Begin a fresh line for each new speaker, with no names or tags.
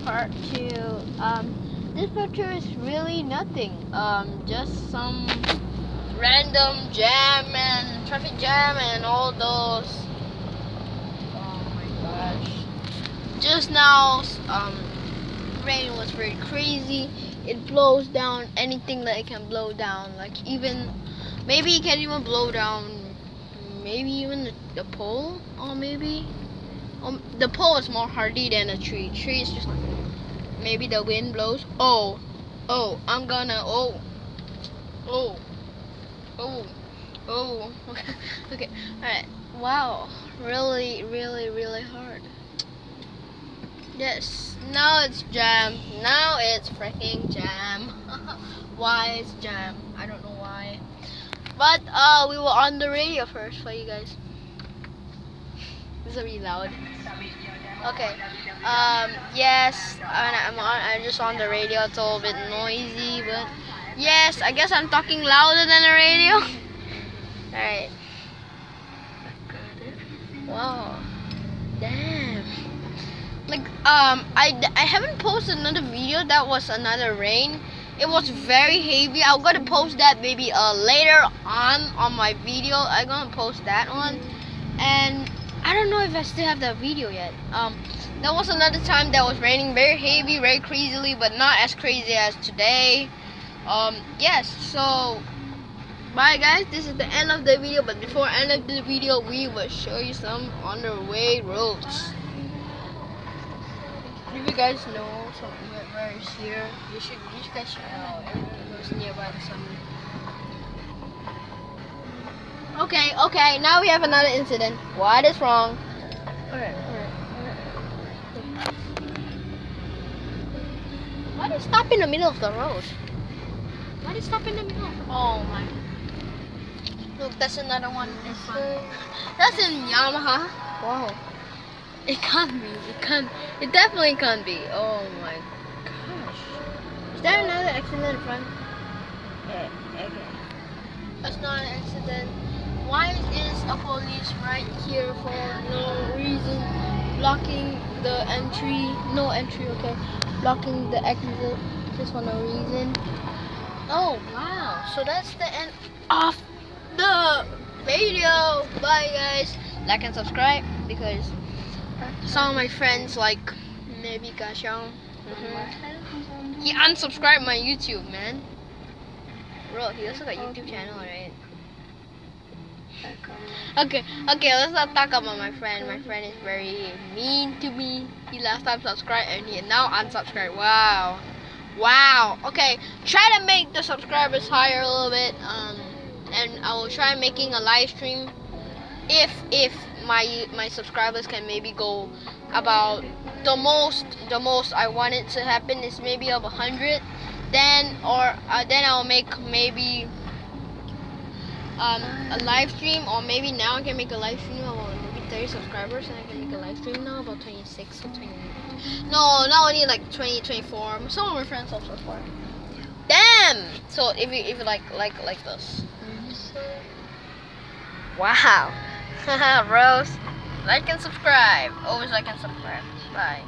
part 2. This part 2 is really nothing. Just some random jam and traffic jam and all those. Oh my gosh. Just now, rain was very crazy. It blows down anything that it can blow down. Like maybe it can even blow down. Maybe even the pole, or maybe the pole is more hardy than a tree. Tree is just like maybe the wind blows. Oh, I'm gonna okay, alright. Wow, really hard. Yes, now it's jam. Now it's freaking jam. Why it's jam? I don't know why. But we were on the radio first for you guys. This is really loud. Okay. Yes, I'm just on the radio. It's a little bit noisy, but yes, I guess I'm talking louder than the radio. Alright. Wow. Damn. Like I haven't posted another video that was another rain. It was very heavy. I'm gonna post that maybe later on my video. I'm gonna post that one, and I don't know if I still have that video yet. That was another time that was raining very heavy, very crazily, but not as crazy as today. Yes. So bye guys. This is the end of the video. But before end of the video, we will show you some on the way roads. If you guys know where is here, you guys should know. Everything goes nearby the summer. Okay, now we have another incident. What is wrong? Alright. Why did it stop in the middle of the road? Why did it stop in the middle? Oh my. Look, that's another one in front. That's in Yamaha. Wow. It can't be. It definitely can't be. Oh my gosh. Is there another accident in front? Yeah, okay. That's not an accident. Why is a police right here for no reason? Blocking the entry. No entry, okay. Blocking the exit just for no reason. Oh wow. So that's the end of the video. Bye guys. Like and subscribe because some of my friends like maybe Kashong. He unsubscribed my YouTube, man. Bro, he also got YouTube channel, right? Okay, let's not talk about my friend. My friend is very mean to me. He last time subscribed and he now unsubscribed. Wow. Okay, try to make the subscribers higher a little bit. And I will try making a live stream. If my subscribers can maybe go about the most I want it to happen is maybe of 100, then I'll make maybe a live stream, or maybe now I can make a live stream about maybe 30 subscribers, and I can make a live stream now about 26 or 20. No, not only like 20, 24. Some of my friends also support. Damn. So if you like this. Wow. Haha, bros. Like and subscribe. Always like and subscribe. Bye.